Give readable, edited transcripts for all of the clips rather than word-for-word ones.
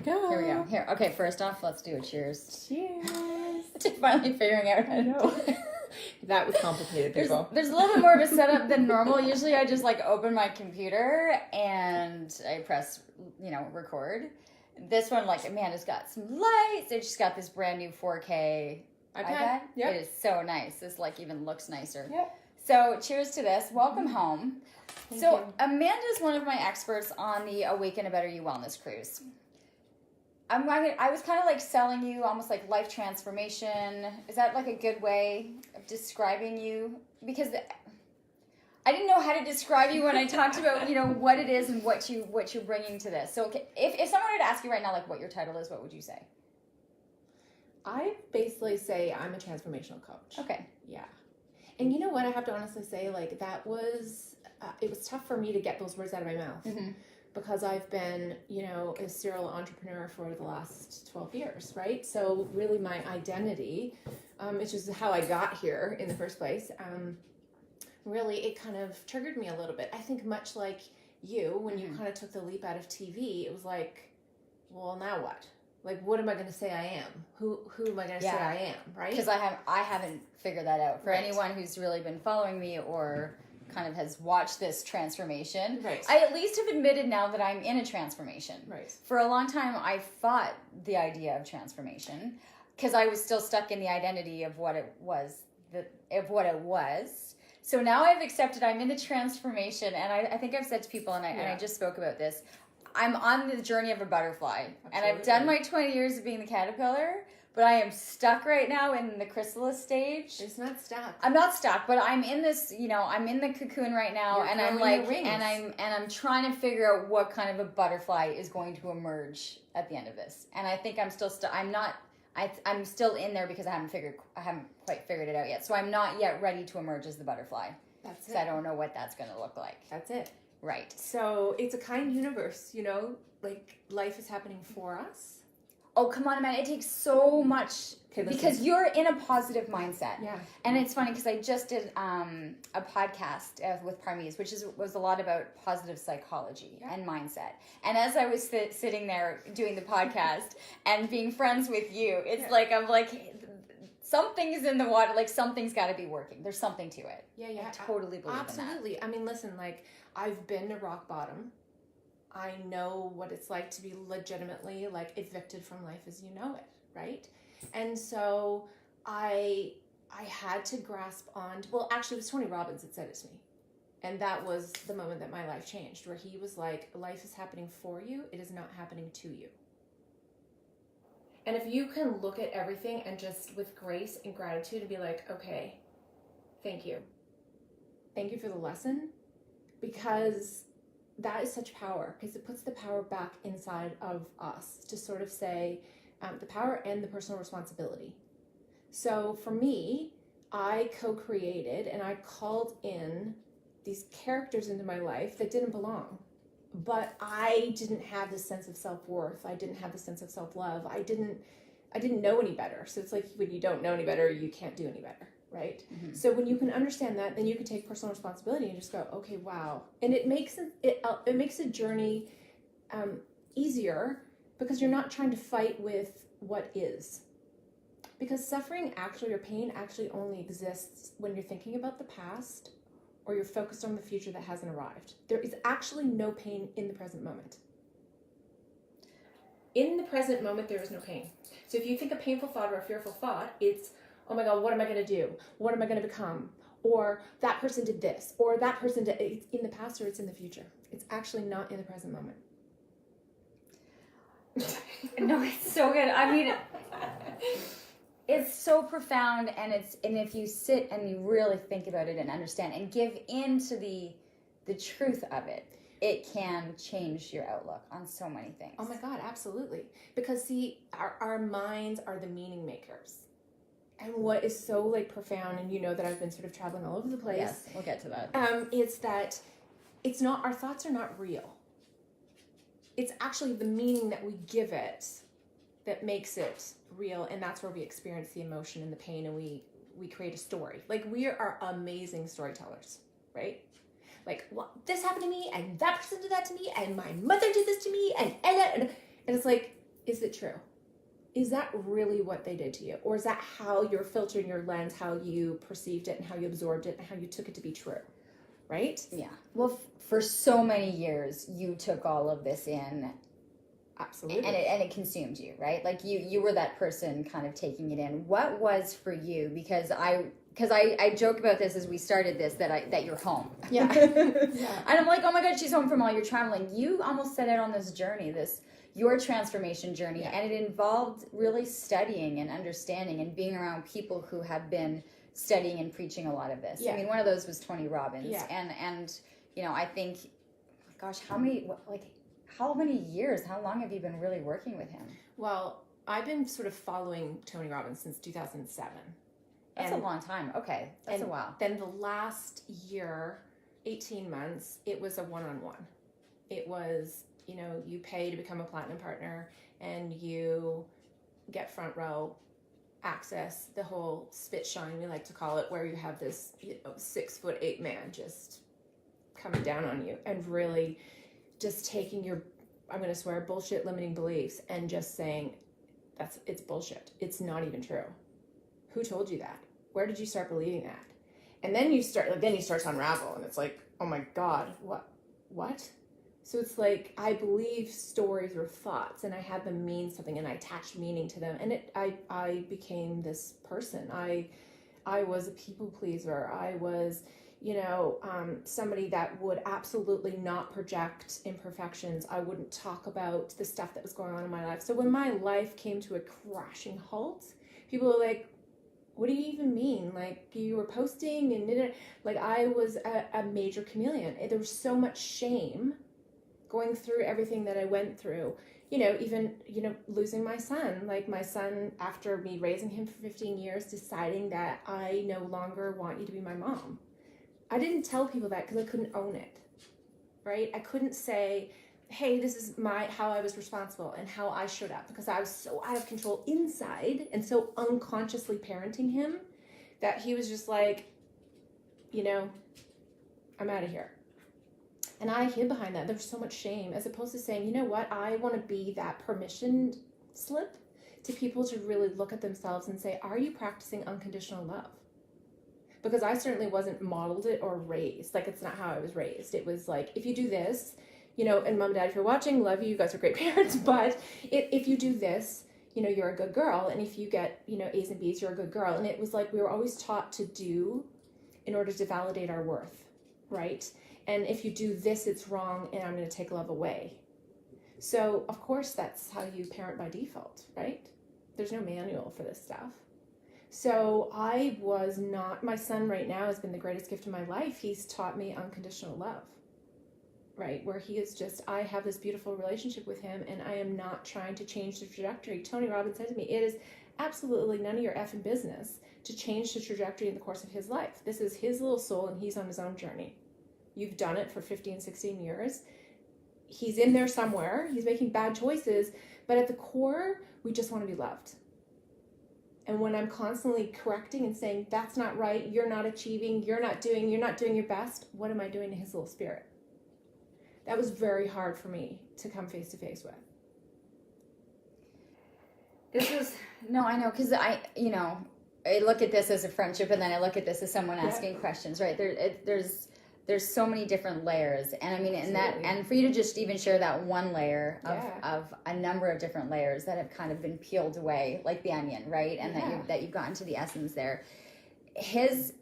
Go. Here we go. Here. Okay, first off, let's do a cheers. Cheers. To finally figuring out how to do it. That was complicated, people. There's a little bit more of a setup than normal. Usually I just like open my computer and I press, record. This one, like, Amanda's got some lights. It's just got this brand new 4K iPad. Yep. It is so nice. This, like, even looks nicer. Yep. So, cheers to this. Welcome home. Thank you. Amanda's one of my experts on the Awaken a Better You Wellness Cruise. I was kind of like selling you almost like life transformation. Is that like a good way of describing you? Because I didn't know how to describe you when I talked about, what it is and what you're bringing to this. So if someone were to ask you right now, like, what your title is, what would you say? I basically say I'm a transformational coach. Okay. Yeah. And you know what? I have to honestly say, like, that was, it was tough for me to get those words out of my mouth. Mm-hmm. Because I've been, a serial entrepreneur for the last 12 years, right? So really my identity, which is how I got here in the first place, really it kind of triggered me a little bit. I think much like you, when you kind of took the leap out of TV, it was like, well, now what? Like, what am I going to say I am? Who am I going to say I am, right? Because I haven't figured that out. For Right. anyone who's really been following me or kind of has watched this transformation, Right. I at least have admitted now that I'm in a transformation. Right. For a long time, I fought the idea of transformation because I was still stuck in the identity of what it was. So now I've accepted I'm in the transformation, and I think I've said to people, and I just spoke about this, I'm on the journey of a butterfly. Absolutely. And I've done my 20 years of being the caterpillar, but I am stuck right now in the chrysalis stage. It's not stuck. I'm not stuck, but I'm in this, I'm in the cocoon right now. You're and I'm growing like, your wings. and I'm trying to figure out what kind of a butterfly is going to emerge at the end of this. And I think I'm still I'm still in there because I haven't quite figured it out yet. So I'm not yet ready to emerge as the butterfly. That's it. I don't know what that's going to look like. That's it. Right. So it's a kind universe, like life is happening for us. Oh, come on, man. It takes so much Okay, because you're in a positive mindset. Yeah. And it's funny because I just did a podcast with Parmees, which was a lot about positive psychology and mindset. And as I was sitting there doing the podcast and being friends with you, it's like, I'm like, something's in the water, like something's got to be working. There's something to it. Yeah. I totally believe in that. Absolutely. I mean, listen, like I've been to rock bottom. I know what it's like to be legitimately like evicted from life as you know it, right? And so I had to grasp on, well, actually it was Tony Robbins that said it to me. And that was the moment that my life changed, where he was like, life is happening for you, it is not happening to you. And if you can look at everything and just with grace and gratitude and be like, okay, thank you. Thank you for the lesson, because that is such power, because it puts the power back inside of us to sort of say the power and the personal responsibility. So for me, I co-created and I called in these characters into my life that didn't belong. But I didn't have this sense of self-worth. I didn't have the sense of self-love. I didn't know any better. So it's like when you don't know any better, you can't do any better, right? Mm-hmm. So when you can understand that, then you can take personal responsibility and just go, okay, wow. And it makes a journey easier, because you're not trying to fight with what is. Because suffering actually, or pain actually only exists when you're thinking about the past or you're focused on the future that hasn't arrived. There is actually no pain in the present moment. In the present moment, there is no pain. So if you think a painful thought or a fearful thought, it's, oh my God, what am I going to do? What am I going to become? Or that person did this, or that person did, it's in the past or it's in the future. It's actually not in the present moment. No, it's so good. I mean, it's so profound, and if you sit and you really think about it and understand and give in to the truth of it, it can change your outlook on so many things. Oh my God, absolutely. Because see, our minds are the meaning makers. And what is so like profound, and you know that I've been sort of traveling all over the place. Yes, we'll get to that. Is that it's not, our thoughts are not real. It's actually the meaning that we give it that makes it real, and that's where we experience the emotion and the pain, and we create a story. Like, we are amazing storytellers, right? Like, this happened to me, and that person did that to me, and my mother did this to me, and it's like, is it true? Is that really what they did to you? Or is that how you're filtering your lens, how you perceived it and how you absorbed it and how you took it to be true? Right? Yeah. Well, for so many years, you took all of this in. Absolutely. And it consumed you, right? Like you were that person kind of taking it in. What was for you? Because I joke about this as we started this, that you're home. Yeah. And I'm like, oh my God, she's home from all your traveling. You almost set out on this journey, your transformation journey, Yeah. and it involved really studying and understanding and being around people who have been studying and preaching a lot of this. Yeah. I mean, one of those was Tony Robbins. Yeah. And I think, gosh, how many years, how long have you been really working with him? Well, I've been sort of following Tony Robbins since 2007. That's a long time. Okay. That's a while. Then the last year, 18 months, it was a one-on-one. It was, you pay to become a platinum partner and you get front row access, the whole spit shine, we like to call it, where you have this 6'8" man just coming down on you and really just taking your, I'm going to swear, bullshit limiting beliefs and just saying, it's bullshit. It's not even true. Who told you that? Where did you start believing that? And then you start to unravel and it's like, oh my God, what? So it's like, I believe stories or thoughts and I had them mean something and I attached meaning to them. And I became this person. I was a people pleaser. I was, somebody that would absolutely not project imperfections. I wouldn't talk about the stuff that was going on in my life. So when my life came to a crashing halt, people were like, what do you even mean? Like, you were posting and like, I was a major chameleon. There was so much shame going through everything that I went through, even losing my son, like my son, after me raising him for 15 years, deciding that I no longer want you to be my mom. I didn't tell people that because I couldn't own it, right? I couldn't say, hey, this is how I was responsible and how I showed up, because I was so out of control inside and so unconsciously parenting him that he was just like, I'm out of here. And I hid behind that. There was so much shame, as opposed to saying, you know what, I want to be that permission slip to people to really look at themselves and say, are you practicing unconditional love? Because I certainly wasn't modeled it or raised. Like, it's not how I was raised. It was like, if you do this, and mom and dad, if you're watching, love you. You guys are great parents. But if you do this, you're a good girl. And if you get, A's and B's, you're a good girl. And it was like we were always taught to do in order to validate our worth, right? And if you do this, it's wrong, and I'm going to take love away. So, of course, that's how you parent by default, right? There's no manual for this stuff. So my son right now has been the greatest gift of my life. He's taught me unconditional love, right? Where he is just, I have this beautiful relationship with him and I am not trying to change the trajectory. Tony Robbins said to me, it is absolutely none of your effing business to change the trajectory in the course of his life. This is his little soul and he's on his own journey. You've done it for 15, 16 years. He's in there somewhere. He's making bad choices, but at the core, we just want to be loved. And when I'm constantly correcting and saying, that's not right, you're not achieving, you're not doing your best, what am I doing to his little spirit? That was very hard for me to come face to face with. I know, because I look at this as a friendship and then I look at this as someone asking questions, right? There's so many different layers, and I mean, and for you to just even share that one layer of a number of different layers that have kind of been peeled away, like the onion, right? And that you've gotten to the essence there. His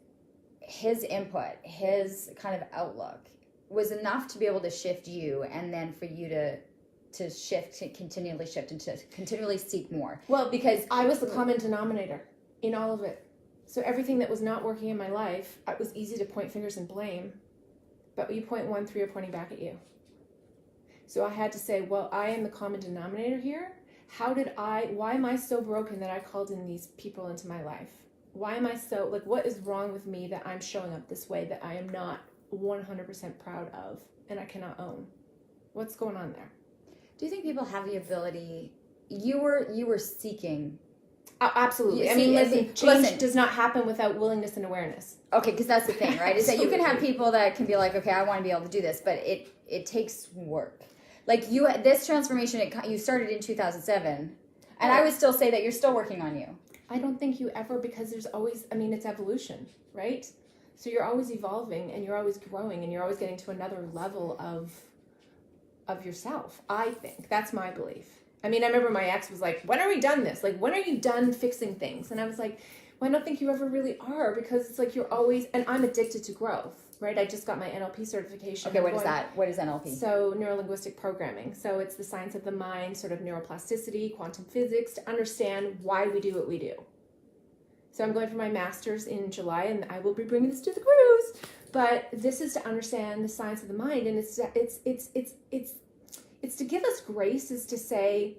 input, his kind of outlook was enough to be able to shift you, and then for you to shift, to continually shift, and to continually seek more. Well, because I was the common denominator in all of it. So everything that was not working in my life, it was easy to point fingers and blame. But you point one, three are pointing back at you. So I had to say, well, I am the common denominator here. Why am I so broken that I called in these people into my life? Why am I so, what is wrong with me that I'm showing up this way that I am not 100% proud of and I cannot own? What's going on there? Do you think people have the ability, you were seeking? Absolutely. Change does not happen without willingness and awareness. Okay, because that's the thing, right? Is that you can have people that can be like, okay, I want to be able to do this, but it takes work. Like this transformation, you started in 2007, and I would still say that you're still working on you. I don't think you ever, because there's always, I mean, it's evolution, right? So you're always evolving and you're always growing and you're always getting to another level of yourself. I think that's my belief. I mean, I remember my ex was like, when are we done this? Like, when are you done fixing things? And I was like, well, I don't think you ever really are, because it's like you're always, and I'm addicted to growth, right? I just got my NLP certification. Okay, what is that? What is NLP? So neuro-linguistic programming. So it's the science of the mind, sort of neuroplasticity, quantum physics, to understand why we do what we do. So I'm going for my master's in July, and I will be bringing this to the cruise. But this is to understand the science of the mind, and it's to give us grace, is to say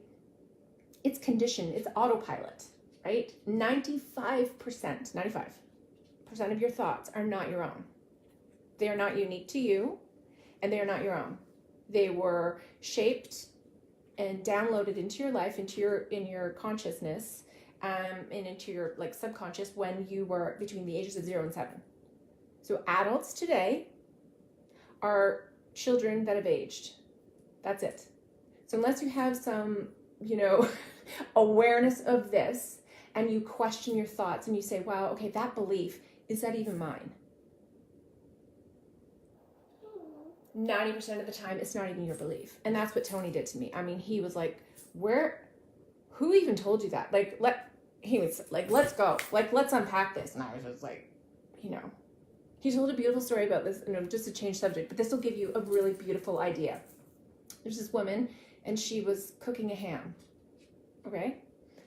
it's conditioned, it's autopilot, right? 95% of your thoughts are not your own. They are not unique to you, and they are not your own. They were shaped and downloaded into your life, in your consciousness, and into your like subconscious when you were between the ages of 0 and 7. So adults today are children that have aged. That's it. So unless you have some, awareness of this, and you question your thoughts and you say, wow, okay, that belief, is that even mine? 90% of the time, it's not even your belief. And that's what Tony did to me. I mean, he was like, who even told you that? Like, he was like, let's go. Like, let's unpack this. And I was just like, he told a beautiful story about this, just to change subject, but this will give you a really beautiful idea. There's this woman, and she was cooking a ham. Okay?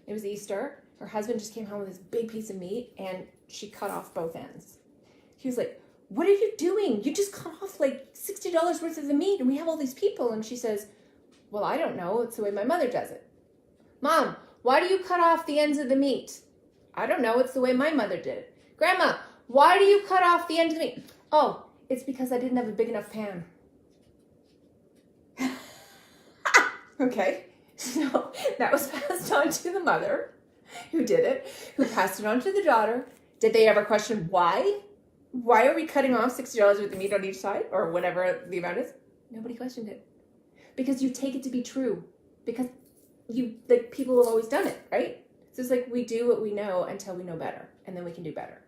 It was Easter. Her husband just came home with this big piece of meat, and she cut off both ends. He was like, what are you doing? You just cut off like $60 worth of the meat, and we have all these people. And she says, well, I don't know. It's the way my mother does it. Mom, why do you cut off the ends of the meat? I don't know. It's the way my mother did it. Grandma, why do you cut off the end of the meat? Oh, it's because I didn't have a big enough pan. Okay, so that was passed on to the mother who did it, who passed it on to the daughter. Did they ever question why? Why are we cutting off $60 with the meat on each side, or whatever the amount is? Nobody questioned it. Because you take it to be true. Because people have always done it, right? So it's like we do what we know until we know better, and then we can do better.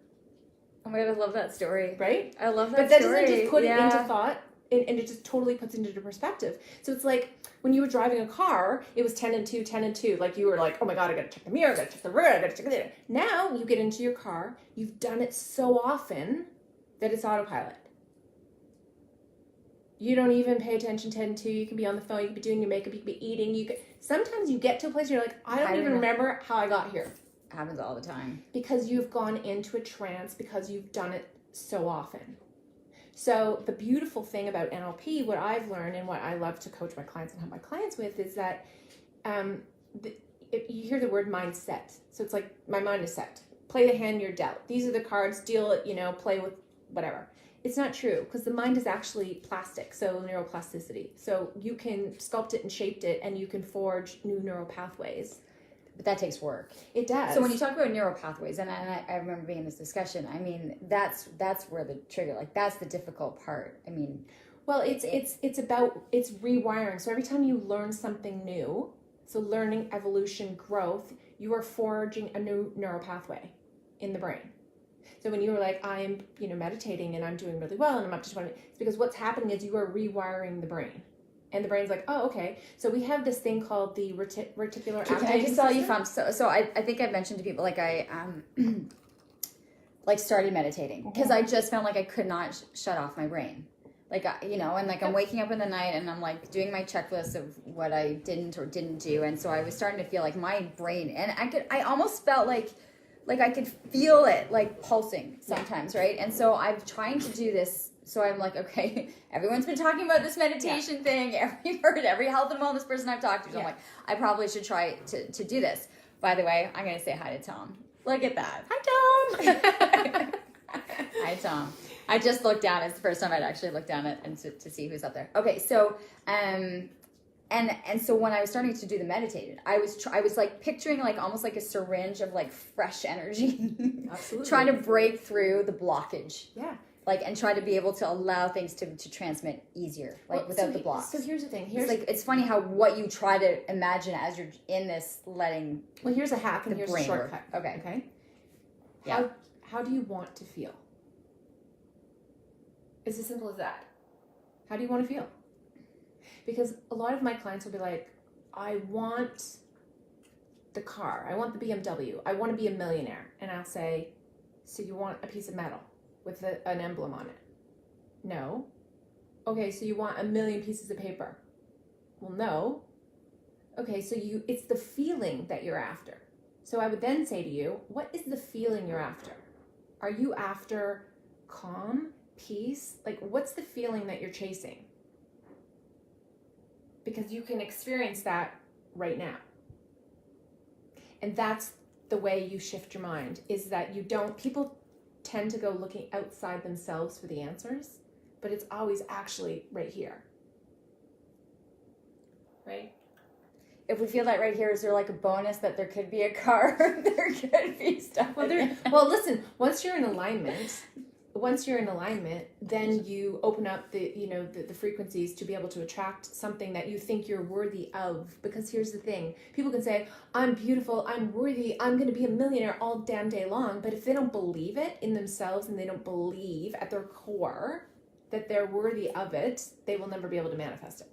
Oh my God, I love that story. Right? I love that story. But that doesn't just put it into thought, and it just totally puts it into perspective. So it's like when you were driving a car, it was 10 and 2, 10 and 2. Like you were like, oh my God, I gotta check the mirror, I gotta check the rear, I gotta check the... Now you get into your car, you've done it so often that it's autopilot. You don't even pay attention 10 and 2. You can be on the phone, you can be doing your makeup, you can be eating. Sometimes you get to a place where you're like, I don't even remember how I got here. Happens all the time. Because you've gone into a trance, because you've done it so often. So the beautiful thing about NLP, what I've learned and what I love to coach my clients and help my clients with, is that you hear the word mindset. So it's like, my mind is set. Play the hand you're dealt. These are the cards, deal it, play with whatever. It's not true, because the mind is actually plastic, so neuroplasticity. So you can sculpt it and shape it, and you can forge new neural pathways. But that takes work. It does. So when you talk about neural pathways, and I remember being in this discussion, I mean, that's where the trigger, like that's the difficult part. I mean, well, it's rewiring. So every time you learn something new, so learning, evolution, growth, you are forging a new neural pathway in the brain. So when you were like, I am, meditating and I'm doing really well and I'm up to 20, it's because what's happening is you are rewiring the brain. And the brain's like, oh, okay. So we have this thing called the reticular activating Can I just tell you from, so I think I've mentioned to people, like I like started meditating because I just felt like I could not shut off my brain. Like, and like I'm waking up in the night and I'm like doing my checklist of what I didn't or didn't do. And so I was starting to feel like my brain, and I almost felt like I could feel it like pulsing sometimes, right? And so I'm trying to do this. So I'm like, okay, everyone's been talking about this meditation thing. Every health and wellness person I've talked to. So I'm like, I probably should try to do this. By the way, I'm going to say hi to Tom. Look at that. Hi, Tom. Hi, Tom. I just looked down. It's the first time I'd actually looked down and to see who's up there. Okay, so and so when I was starting to do the meditated, I was like picturing like almost like a syringe of like fresh energy. Absolutely. Trying to break through the blockage. Yeah. like, and try to be able to allow things to transmit easier, like without the blocks. So here's the thing. It's funny how what you try to imagine as you're in this letting. Well, here's a hack and here's a shortcut. Work. Okay. Okay. Yeah. How do you want to feel? It's as simple as that. How do you want to feel? Because a lot of my clients will be like, I want the car. I want the BMW. I want to be a millionaire. And I'll say, so you want a piece of metal with an emblem on it? No. Okay, so you want 1 million pieces of paper? Well, no. Okay, so it's the feeling that you're after. So I would then say to you, what is the feeling you're after? Are you after calm, peace? Like, what's the feeling that you're chasing? Because you can experience that right now. And that's the way you shift your mind, is that people tend to go looking outside themselves for the answers, but it's always actually right here. Right? If we feel that right here, is there like a bonus that there could be a car? There could be stuff. Well, listen, once you're in alignment, then you open up the frequencies to be able to attract something that you think you're worthy of. Because here's the thing. People can say, I'm beautiful, I'm worthy, I'm going to be a millionaire all damn day long. But if they don't believe it in themselves and they don't believe at their core that they're worthy of it, they will never be able to manifest it.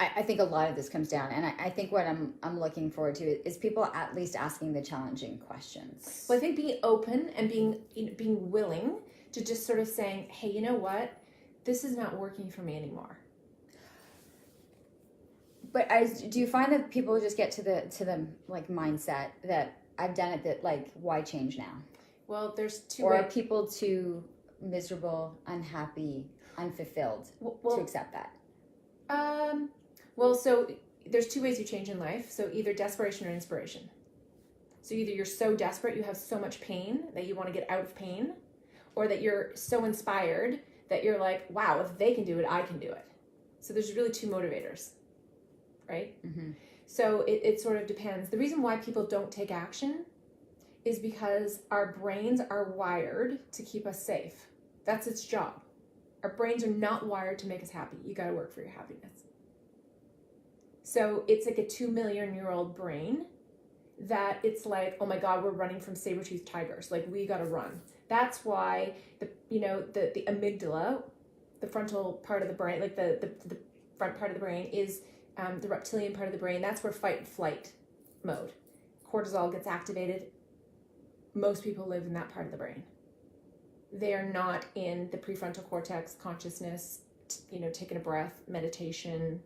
I think a lot of this comes down, and I think what I'm looking forward to is people at least asking the challenging questions. Well, I think being open and being willing to just sort of saying, hey, you know what? This is not working for me anymore. But do you find that people just get to the like mindset that I've done it, that like, why change now? Well, there's two Or are people too miserable, unhappy, unfulfilled to accept that? Well, so there's two ways you change in life. So either desperation or inspiration. So either you're so desperate, you have so much pain that you want to get out of pain, or that you're so inspired that you're like, wow, if they can do it, I can do it. So there's really two motivators, right? Mm-hmm. So it sort of depends. The reason why people don't take action is because our brains are wired to keep us safe. That's its job. Our brains are not wired to make us happy. You got to work for your happiness. So it's like a 2 million-year-old brain that it's like, oh my God, we're running from saber-toothed tigers. Like, we got to run. That's why the amygdala, the frontal part of the brain, like the front part of the brain is the reptilian part of the brain. That's where fight and flight mode. Cortisol gets activated. Most people live in that part of the brain. They are not in the prefrontal cortex, consciousness, taking a breath, meditation,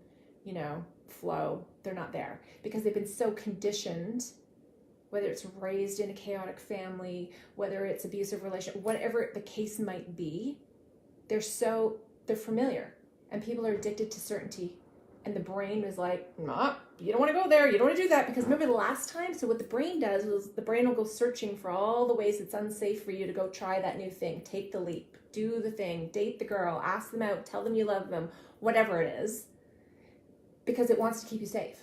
flow. They're not there because they've been so conditioned, whether it's raised in a chaotic family, whether it's abusive relationship, whatever the case might be, they're familiar, and people are addicted to certainty. And the brain is like, nah, you don't want to go there. You don't want to do that. Because remember the last time? So what the brain does is the brain will go searching for all the ways it's unsafe for you to go try that new thing. Take the leap. Do the thing. Date the girl. Ask them out. Tell them you love them. Whatever it is. Because it wants to keep you safe.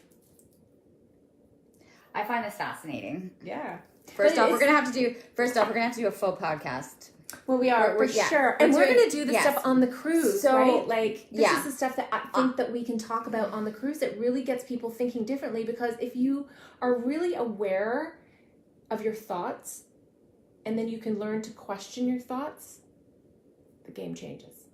I find this fascinating. Yeah. First off, we're gonna have to do a full podcast. Well, we are, for sure. And we're going to do the stuff on the cruise, right? Like, this is the stuff that I think that we can talk about on the cruise that really gets people thinking differently. Because if you are really aware of your thoughts, and then you can learn to question your thoughts, the game changes.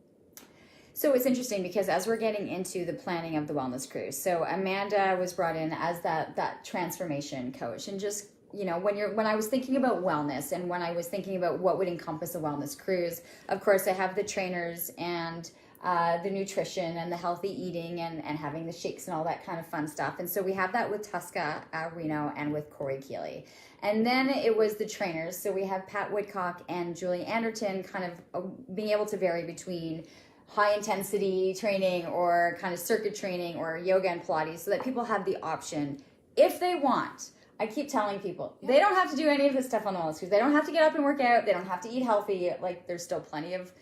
So it's interesting because as we're getting into the planning of the wellness cruise, so Amanda was brought in as that transformation coach, and just, when I was thinking about wellness and when I was thinking about what would encompass a wellness cruise, of course I have the trainers and the nutrition and the healthy eating and having the shakes and all that kind of fun stuff. And so we have that with Tuska Reno and with Corey Keeley. And then it was the trainers. So we have Pat Woodcock and Julie Anderton kind of being able to vary between high intensity training or kind of circuit training or yoga and Pilates, so that people have the option if they want. I keep telling people, they don't have to do any of this stuff on the wellness cruise. They don't have to get up and work out. They don't have to eat healthy. Like, there's still plenty of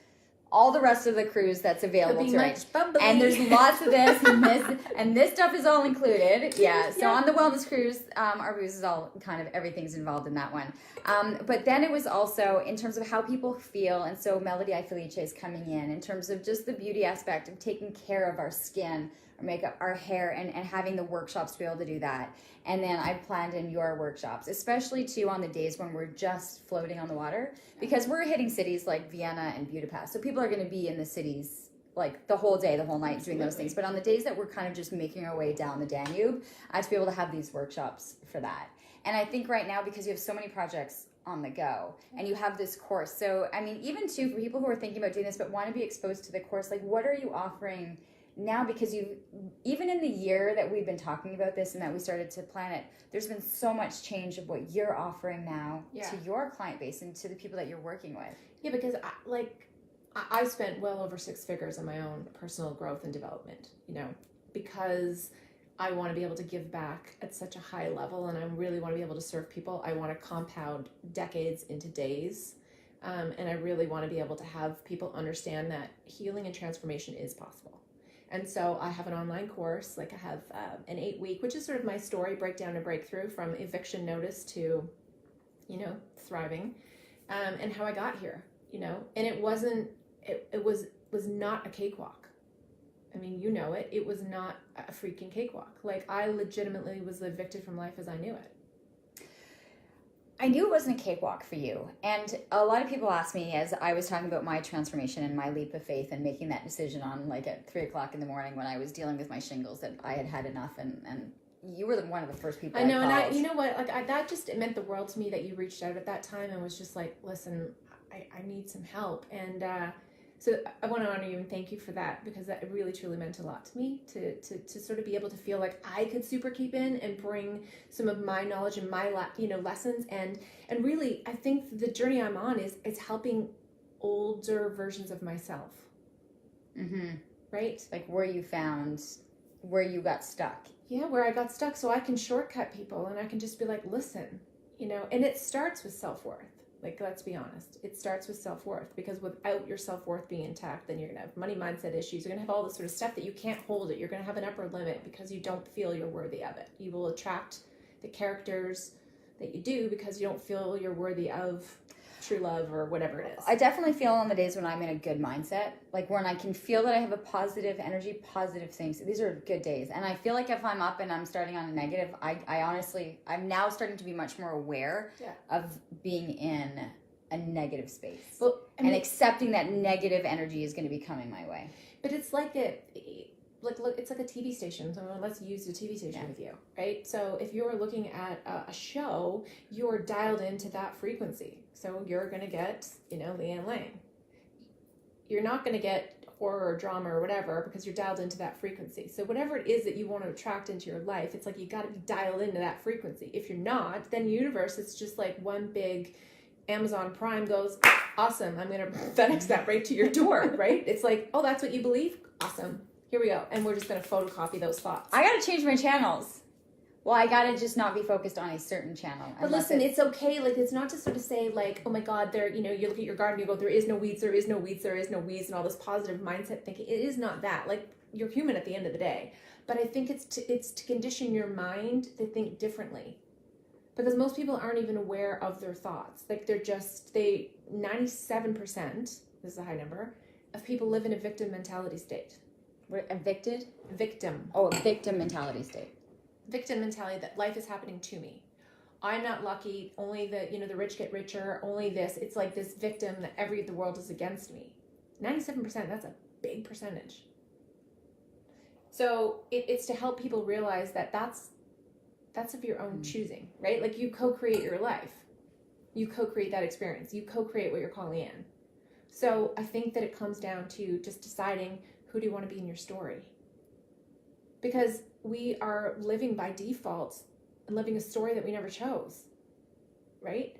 all the rest of the cruise that's Could available be to much it. bubbly. And there's lots of this and this stuff is all included. Yeah. So on the wellness cruise, our booze is all kind of everything's involved in that one. But then it was also in terms of how people feel, and so Melody Felice is coming in terms of just the beauty aspect of taking care of our skin, our makeup, our hair, and having the workshops to be able to do that. And then I planned in your workshops, especially too on the days when we're just floating on the water, because we're hitting cities like Vienna and Budapest. So people are going to be in the cities like the whole day, the whole night doing those things. But on the days that we're kind of just making our way down the Danube, I have to be able to have these workshops for that. And I think right now, because you have so many projects on the go and you have this course. So, I mean, even too, for people who are thinking about doing this but want to be exposed to the course, like what are you offering now? Because even in the year that we've been talking about this and that we started to plan it, there's been so much change of what you're offering now to your client base and to the people that you're working with. Yeah, because I spent well over 6 figures on my own personal growth and development, because I want to be able to give back at such a high level, and I really want to be able to serve people. I want to compound decades into days, and I really want to be able to have people understand that healing and transformation is possible. And so I have an online course, like I have an 8-week, which is sort of my story, breakdown to breakthrough, from eviction notice to, thriving, and how I got here, and it was not a cakewalk. I mean, it was not a freaking cakewalk. Like, I legitimately was evicted from life as I knew it. I knew it wasn't a cakewalk for you. And a lot of people asked me, as I was talking about my transformation and my leap of faith and making that decision on like at 3:00 in the morning when I was dealing with my shingles, that I had had enough. And you were one of the first people I know. called. And you know what, that just, it meant the world to me that you reached out at that time and was just like, listen, I need some help. And, so I want to honor you and thank you for that, because that really truly meant a lot to me to sort of be able to feel like I could super keep in and bring some of my knowledge and my lessons, and really I think the journey I'm on is helping older versions of myself. Mm-hmm. Right? Like where you got stuck. Yeah, where I got stuck, so I can shortcut people and I can just be like, listen, and it starts with self-worth. Like, let's be honest. It starts with self-worth, because without your self-worth being intact, then you're going to have money mindset issues. You're going to have all this sort of stuff that you can't hold it. You're going to have an upper limit because you don't feel you're worthy of it. You will attract the characters that you do because you don't feel you're worthy of true love or whatever it is. I definitely feel on the days when I'm in a good mindset, like when I can feel that I have a positive energy, positive things. These are good days. And I feel like if I'm up and I'm starting on a negative, I honestly, I'm now starting to be much more aware of being in a negative space. Well, and accepting that negative energy is going to be coming my way. But it's like look, it's like a TV station. So let's use the TV station with you, right? So if you're looking at a show, you're dialed into that frequency. So you're going to get, Lianne Laing. You're not going to get horror or drama or whatever because you're dialed into that frequency. So whatever it is that you want to attract into your life, it's like you got to be dialed into that frequency. If you're not, then universe, it's just like one big Amazon Prime goes, awesome, I'm going to FedEx that right to your door, right? It's like, oh, that's what you believe? Awesome. Here we go. And we're just going to photocopy those thoughts. I got to change my channels. Well, I got to just not be focused on a certain channel. But listen, it's okay. Like, it's not to sort of say like, oh my God, you look at your garden, you go, there is no weeds, there is no weeds, there is no weeds, and all this positive mindset thinking. It is not that. Like, you're human at the end of the day. But I think it's to condition your mind to think differently. Because most people aren't even aware of their thoughts. Like, 97%, this is a high number, of people live in a victim mentality state. We're evicted? Victim. Oh, a victim mentality state. Victim mentality, that life is happening to me. I'm not lucky. Only the rich get richer. Only this. It's like this victim that the world is against me. 97%, that's a big percentage. So it's to help people realize that that's of your own choosing, right? Like, you co-create your life. You co-create that experience. You co-create what you're calling in. So I think that it comes down to just deciding, who do you want to be in your story? Because we are living by default and living a story that we never chose, right?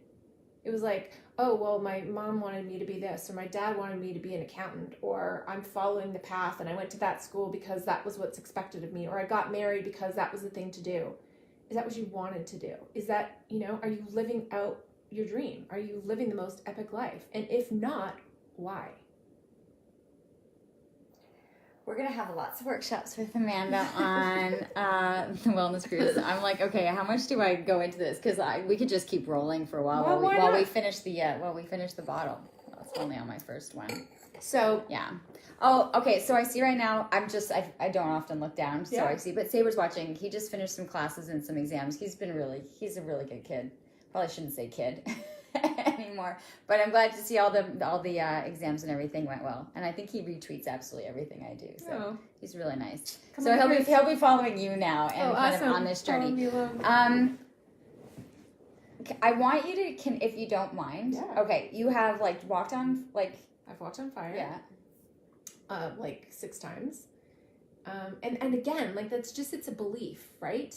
It was like, oh, well, my mom wanted me to be this, or my dad wanted me to be an accountant, or I'm following the path and I went to that school because that was what's expected of me, or I got married because that was the thing to do. Is that what you wanted to do? Is that, are you living out your dream? Are you living the most epic life? And if not, why? We're going to have lots of workshops with Amanda on the wellness cruise. I'm like, okay, how much do I go into this? Because we could just keep rolling for a while while we finish the bottle. It's only on my first one. So yeah. Oh, okay. So I see right now. I don't often look down, so I see. But Saber's watching. He just finished some classes and some exams. He's a really good kid. Probably shouldn't say kid anymore. But I'm glad to see all the exams and everything went well. And I think he retweets absolutely everything I do. So he's really nice. So he'll be following you now and kind of on this journey. I want you to, if you don't mind. Yeah. Okay, you have walked on I've walked on fire. Yeah. 6 times. And again, it's a belief, right?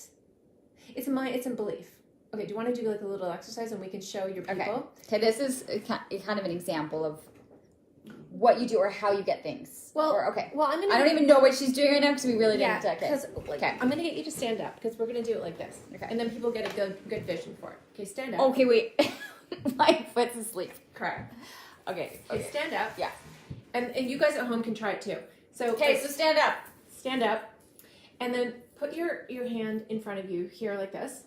It's a belief. Okay, do you want to do a little exercise and we can show your people? Okay, this is kind of an example of what you do or how you get things. Well, I don't even know what she's doing right now because we really didn't. I'm gonna get you to stand up because we're gonna do it like this. Okay. And then people get a good vision for it. Okay, stand up. Okay, wait. My foot's asleep. Correct. Okay, stand up. Yeah. And you guys at home can try it too. So so stand up. Stand up. And then put your hand in front of you here like this.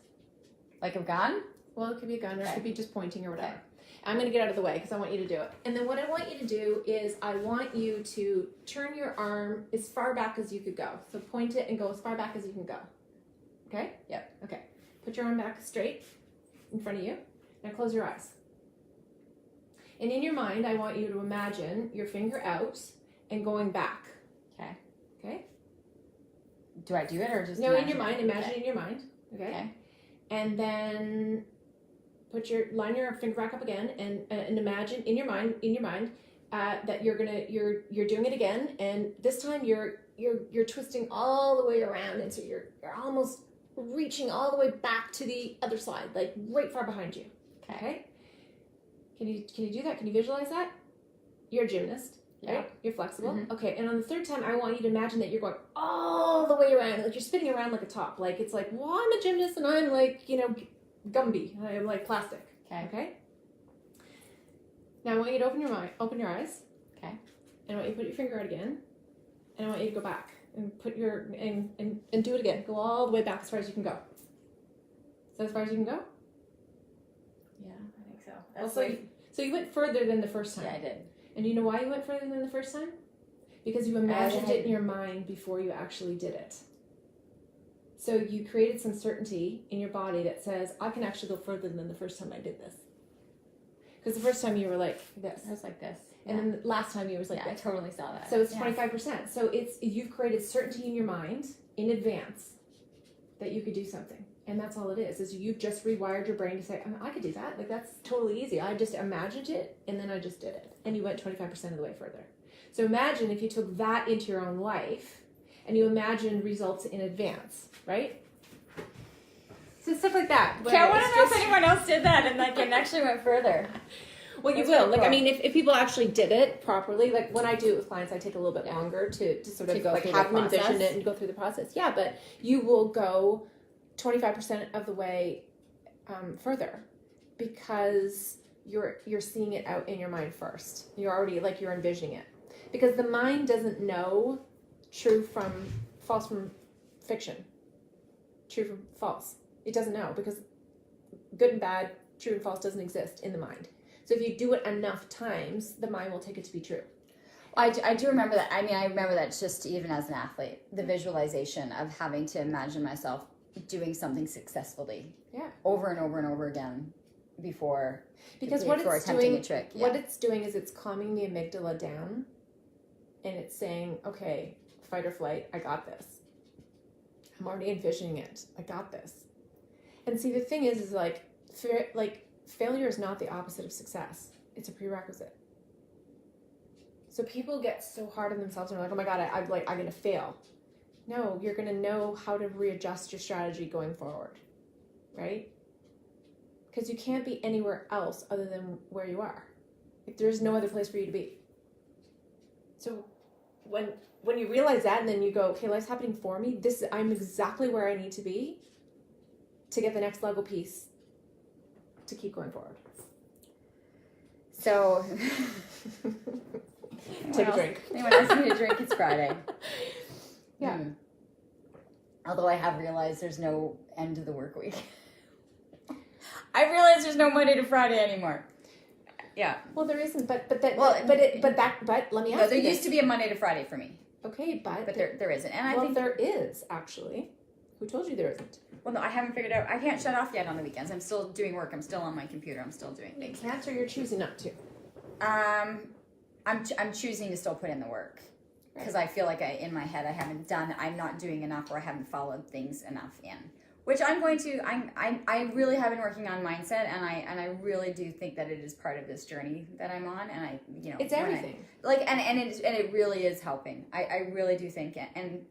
Like a gun? Well, it could be a gun or it could be just pointing or whatever. Okay. I'm going to get out of the way because I want you to do it. And then what I want you to do is I want you to turn your arm as far back as you could go. So point it and go as far back as you can go. Okay? Yep. Okay. Put your arm back straight in front of you. Now close your eyes. And in your mind, I want you to imagine your finger out and going back. Okay. Okay? Do I do it or just No, in your mind. Imagine in your mind. Okay. And then line your finger back up again and imagine in your mind that you're doing it again, and this time you're twisting all the way around, and so you're almost reaching all the way back to the other side, like right far behind you. Okay? Can you do that? Can you visualize that? You're a gymnast, right? Yeah. You're flexible. Mm-hmm. Okay, and on the third time I want you to imagine that you're going all the way around, like you're spinning around like a top. Like it's like, well, I'm a gymnast and I'm like, Gumby. I'm like plastic. Okay. Now I want you to open your eyes. Okay. And I want you to put your finger out again. And I want you to go back and put and do it again. Go all the way back as far as you can go. Is that as far as you can go? Yeah, I think so. So you went further than the first time. Yeah, I did. And you know why you went further than the first time? Because you imagined it in your mind before you actually did it. So you created some certainty in your body that says, I can actually go further than the first time I did this. Because the first time you were like this. I was like this. And then the last time you was like this. I totally saw that. So it's 25%. So you've created certainty in your mind in advance that you could do something. And that's all it is you've just rewired your brain to say, I could do that. Like, that's totally easy. I just imagined it, and then I just did it. And you went 25% of the way further. So imagine if you took that into your own life, and you imagined results in advance, right? So stuff like that. Okay, I want to know if anyone else did that and actually went further. Well, you will. Like, I mean, if people actually did it properly, like when I do it with clients, I take a little bit longer to sort of go through have the them envision it and go through the process. Yeah, but you will go 25% of the way further because you're seeing it out in your mind first. You're already you're envisioning it, because the mind doesn't know true from false from fiction, true from false. It doesn't know, because good and bad, true and false doesn't exist in the mind. So if you do it enough times, the mind will take it to be true. I do remember that. I mean, I remember that just even as an athlete, the visualization of having to imagine myself doing something successfully, over and over and over again before attempting a trick. What it's doing is it's calming the amygdala down, and it's saying, okay, fight or flight, I got this. I'm already envisioning it. I got this. And see, the thing is failure is not the opposite of success. It's a prerequisite. So people get so hard on themselves and they're like, oh my God, I'm going to fail. No, you're going to know how to readjust your strategy going forward, right? Because you can't be anywhere else other than where you are. There's no other place for you to be. So when you realize that, and then you go, okay, life's happening for me. I'm exactly where I need to be to get the next Lego piece to keep going forward. So Take a drink. Anyone else need a drink? It's Friday. Yeah. Although I have realized there's no end to the work week. I realized there's no Monday to Friday anymore. Yeah. Well, there isn't, but let me ask there you used to be a Monday to Friday for me. Okay, but there isn't, and I think there is actually. Who told you there isn't? Well, no, I haven't figured out. I can't shut off yet on the weekends. I'm still doing work. I'm still on my computer. I'm still doing things. You can't, or you're choosing not to. I'm choosing to still put in the work because I feel like in my head I'm not doing enough, or I haven't followed things enough in. Which I'm going to. I really have been working on mindset, and I really do think that it is part of this journey that I'm on, and it's everything. And it really is helping. I really do think, and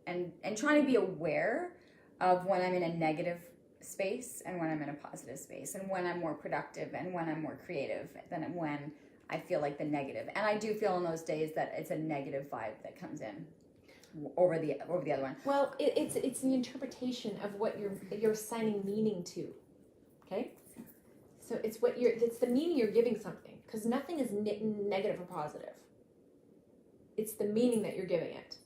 trying to be aware of when I'm in a negative space and when I'm in a positive space, and when I'm more productive and when I'm more creative than when I feel like the negative. And I do feel in those days that it's a negative vibe that comes in over the other one. Well, it's the interpretation of what you're assigning meaning to. Okay? So it's the meaning you're giving something, because nothing is negative or positive. It's the meaning that you're giving it.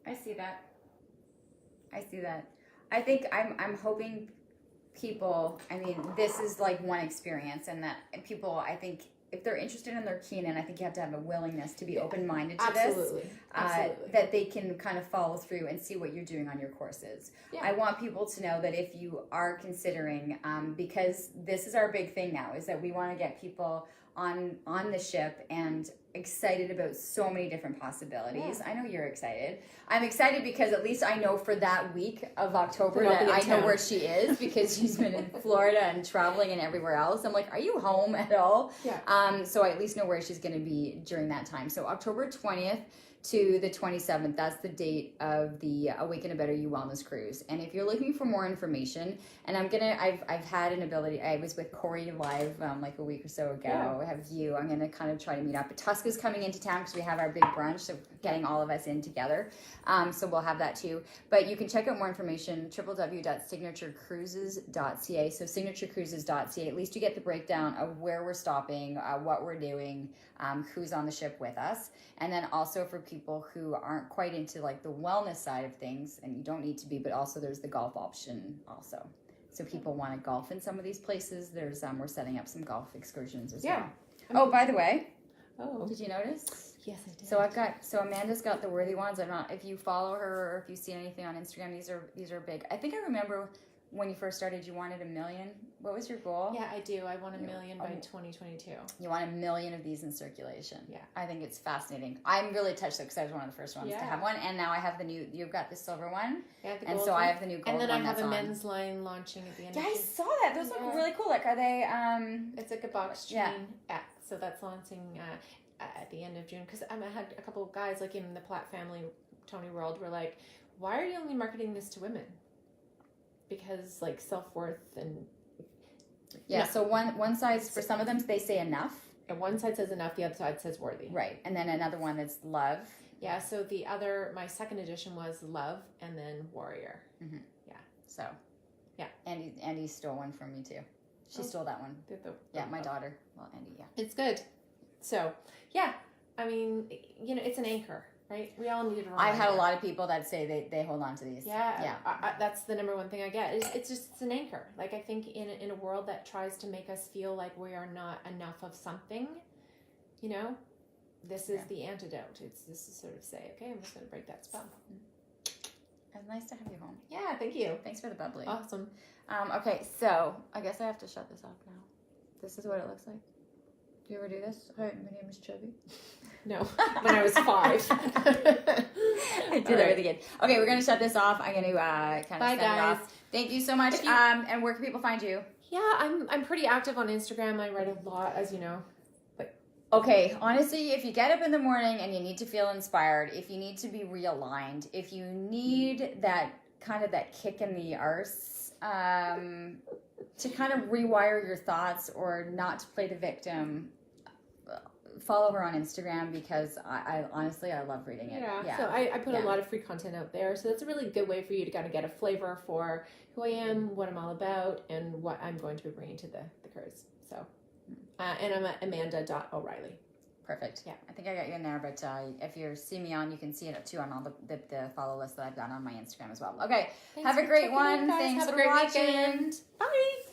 I see that. I think I'm hoping people, I mean, this is like one experience, and that people, I think, if they're interested and they're keen, and I think you have to have a willingness to be open-minded to Absolutely. that they can kind of follow through and see what you're doing on your courses. Yeah. I want people to know that if you are considering, because this is our big thing now, is that we want to get people on the ship and excited about so many different possibilities. Yeah. I know you're excited. I'm excited because at least I know for that week of October that I know where she is, because she's been in Florida and traveling and everywhere else. I'm like, are you home at all? Yeah. So I at least know where she's going to be during that time. So October 20th to the 27th, that's the date of the Awaken a Better You Wellness Cruise. And if you're looking for more information, and I've had an ability, I was with Corey live like a week or so ago. Yeah. I have you. I'm gonna kind of try to meet up. But Tuska's coming into town because we have our big brunch, so getting all of us in together. So we'll have that too. But you can check out more information, www.signaturecruises.ca. So signaturecruises.ca. At least you get the breakdown of where we're stopping, what we're doing, who's on the ship with us. And then also for people who aren't quite into like the wellness side of things, and you don't need to be, but also there's the golf option also. So people want to golf in some of these places. There's we're setting up some golf excursions as well. Oh, by the way, did you notice? Yes, I did. So Amanda's got the worthy ones. I'm not, if you follow her or if you see anything on Instagram, these are big. I think I remember when you first started, you wanted 1 million. What was your goal? Yeah, I do. I want 1 million by 2022. You want 1 million of these in circulation. Yeah. I think it's fascinating. I'm really touched though, because I was one of the first ones to have one, and now I have the new. You've got the silver one, and so I have the new gold one. And then I have a men's line launching at the end. Yeah, I saw that. Those look really cool. Like, are they? It's like a box chain. Yeah. So that's launching at the end of June. Because I had a couple of guys like in the Platt family, Tony World, were like, "Why are you only marketing this to women?" Because like self-worth and so one side for some of them they say enough, and one side says enough, the other side says worthy, right? And then another one that's love. Yeah, so my second edition was love, and then warrior. Mm-hmm. Yeah. So Andy stole one from me too. She stole that one. My daughter. Well, Andy, it's good. So I mean, it's an anchor. Right? We all need a reminder. I've had a lot of people that say they hold on to these. Yeah. That's the number one thing I get. It's an anchor. Like, I think in a world that tries to make us feel like we are not enough of something, this is the antidote. This is sort of say, okay, I'm just going to break that spell. It's nice to have you home. Yeah, thank you. Thanks for the bubbly. Awesome. Okay, so I guess I have to shut this off now. This is what it looks like. Do you ever do this? Hi, my name is Chubby. No, when I was 5. I did everything again. Okay, we're going to shut this off. I'm going to kind of send it off. Thank you so much. And where can people find you? Yeah, I'm pretty active on Instagram. I write a lot, as you know. Okay, honestly, if you get up in the morning and you need to feel inspired, if you need to be realigned, if you need that kick in the arse, to kind of rewire your thoughts or not to play the victim, follow her on Instagram, because I honestly love reading it. Yeah. So I put a lot of free content out there. So that's a really good way for you to kind of get a flavor for who I am, what I'm all about, and what I'm going to be bringing to the cruise. So, and I'm at Amanda.O'Reilly. Perfect. Yeah. I think I got you in there, but if you see me on, you can see it too on all the follow list that I've got on my Instagram as well. Okay. Thanks Have a for great checking one. in, guys. Thanks Have a for great watching. weekend. Bye.